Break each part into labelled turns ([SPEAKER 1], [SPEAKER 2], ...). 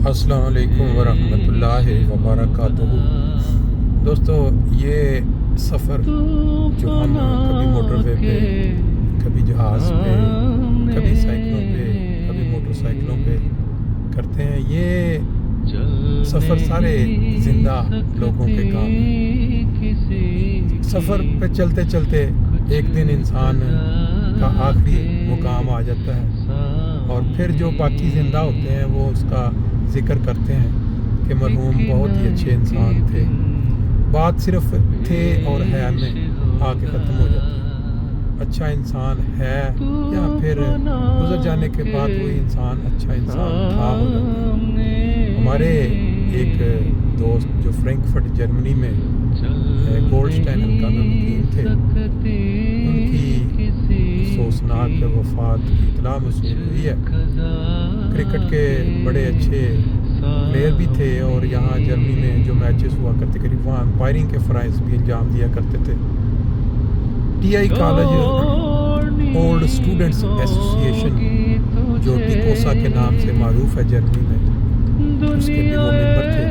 [SPEAKER 1] अस्सलाम वालेकुम वरहमतुल्लाहि वबरकातुहू। दोस्तों, ये सफ़र जो हम कभी मोटरवे पे, कभी जहाज़ पे, कभी साइकिलों पे, कभी मोटरसाइकिलों पे करते हैं, ये सफ़र सारे ज़िंदा लोगों के काम है। सफ़र पे चलते चलते एक दिन इंसान का आखिरी मुकाम आ जाता है और फिर जो बाकी ज़िंदा होते हैं वो उसका ज़िक्र करते हैं कि मरहूम बहुत ही अच्छे इंसान थे। बात सिर्फ थे और है में आके ख़त्म हो जाती है। अच्छा इंसान है या फिर गुजर जाने के बाद वही इंसान अच्छा इंसान था हो जाता है। हमारे एक दोस्त जो फ्रैंकफर्ट जर्मनी में गोल्डस्टाइन हल्का में मुकीम थे, उनकी अफसोसनाक वफ़ात की इत्तला मौसूल हुई है। क्रिकेट के बड़े अच्छे प्लेयर भी थे और यहाँ जर्मनी में जो मैचेस हुआ करते करीब वहाँ अंपायरिंग के फ़राइज़ भी अंजाम दिया करते थे। TI college old students association जो टिकोसा के नाम से मारूफ है जर्मनी में, उसके भी वो मेंबर थे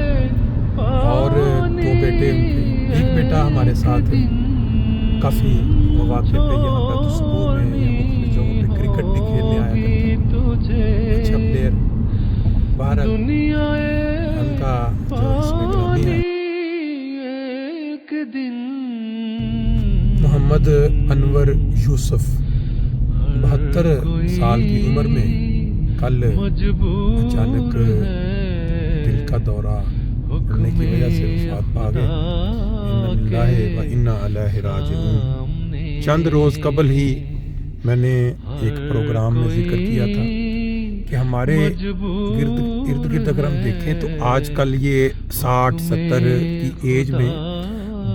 [SPEAKER 1] और दो बेटे उनके। एक बेटा हमारे साथ काफ़ी मौके पे यहाँ पे सुबह में या मुख्तलिफ जगहों पे क्रिकेट भी खेलने आया करता, अच्छा प्लेयर। बहरहाल उनका जो इसमें गुलामी है। मोहम्मद अनवर यूसुफ 72 साल की उम्र में कल अचानक दिल का दौरा पड़ने की वजह से वफात पा गए। इन्ना लिल्लाहि व इन्ना इलैहि राजिऊन। चंद रोज़ कबल ही मैंने एक प्रोग्राम में जिक्र किया था कि हमारे इर्द गिर्द अगर हम देखें तो आजकल ये 60-70 की एज में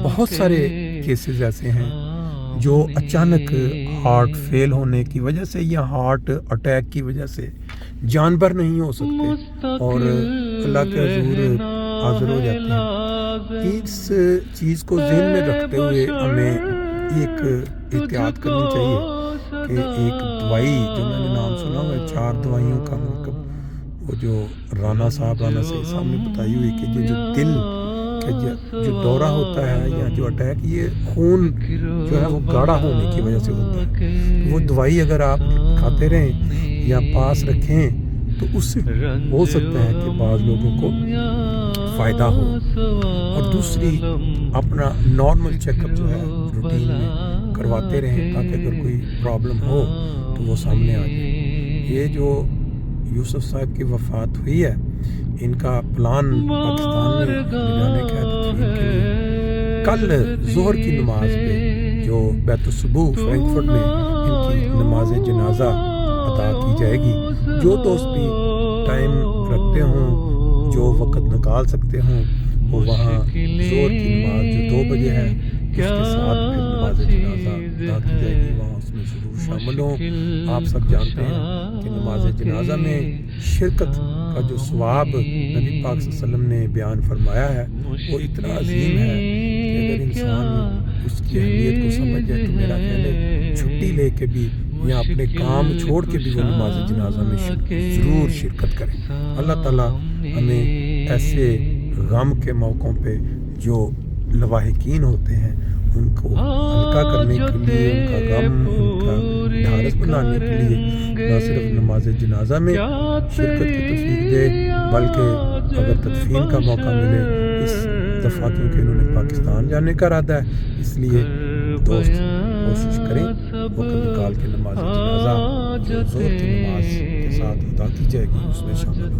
[SPEAKER 1] बहुत सारे केसेस ऐसे हैं जो अचानक हार्ट फेल होने की वजह से या हार्ट अटैक की वजह से जानवर नहीं हो सकते और अल्लाह के हुजूर हाजिर हो जाते हैं। इस चीज़ को ज़हन में रखते हुए हमें एक एहतियात करनी चाहिए कि एक दवाई जो मैंने नाम सुना हुआ है 4 दवाइयों का, मतलब वो जो राना साहब ने बताई हुई कि जो दिल का जो दौरा होता है या जो अटैक, ये खून जो है वो गाढ़ा होने की वजह से होता है। तो वो दवाई अगर आप खाते रहें या पास रखें तो उससे हो सकता है कि बाज़ लोगों को फ़ायदा हो। और दूसरी, अपना नॉर्मल चेकअप जो है रूटीन में करवाते रहें ताकि अगर कोई प्रॉब्लम हो तो वो सामने आ जाए। ये जो यूसुफ साहब की वफ़ात हुई है, इनका प्लान पाकिस्तान में ले जाने का तदफीन के लिए कल ज़ोहर की नमाज पे जो बैतुस्सुबूह फ्रैंकफर्ट में इनकी नमाज जनाजा अदा की जाएगी। जो दोस्त भी टाइम रखते हों, जो वक़्त निकाल सकते हों, वो वहाँ ज़ोहर की नमाज जो 2 बजे है उसके साथ फिर नमाज जनाजा अदा की जाएगी, वहाँ उसमें ज़रूर शामिल हों। आप सब जानते हैं कि नमाज जनाजा में शिरकत का जो सवाब नबी पाक सल्लल्लाहु अलैहि वसल्लम ने बयान फरमाया है वो इतना अजीम है कि अगर इंसान उसकी अहमियत को समझ जाए तो मेरा ख्याल है छुट्टी लेके भी या अपने काम छोड़ के भी वो नमाज जनाजा में ज़रूर शिरकत करें। अल्लाह ताला हमें ऐसे गम के मौक़ों पे जो लवाहिकीन होते हैं उनको हल्का करने के लिए, उनका गम, उनका ढारस बनाने के लिए न सिर्फ नमाज जनाजा में शिरकत की तौफीक दे, बल्कि अगर तदफीन का मौका मिले इस दफ़ा, क्योंकि उन्होंने पाकिस्तान जाने का इरादा है, इसलिए दोस्त कोशिश करें वक़्त निकाल के नमाज जनाजा जो ज़ोहर की नमाज के साथ अदा की जाएगी उसमें शामिल हो।